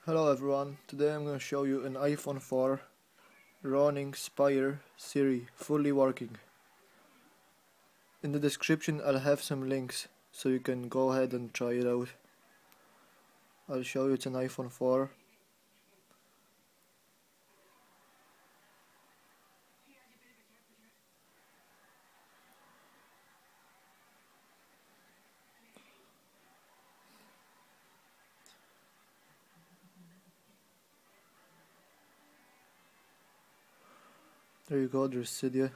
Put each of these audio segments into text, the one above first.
Hello everyone, today I'm going to show you an iPhone 4 running Spire Siri fully working. In the description I'll have some links so you can go ahead and try it out. I'll show you it's an iPhone 4. There you go, there's cydia.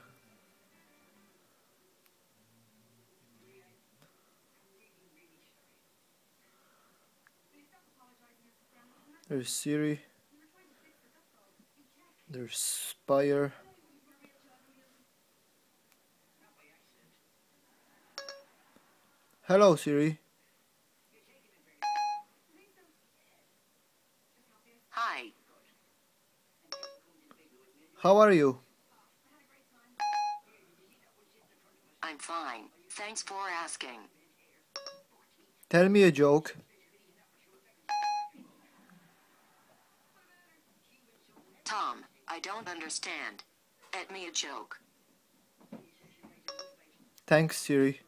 There's Siri. There's Spire. Hello Siri. Hi. How are you? I'm fine. Thanks for asking. Tell me a joke. Tom, I don't understand. Get me a joke. Thanks Siri.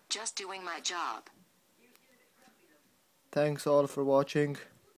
Just doing my job. Thanks all for watching.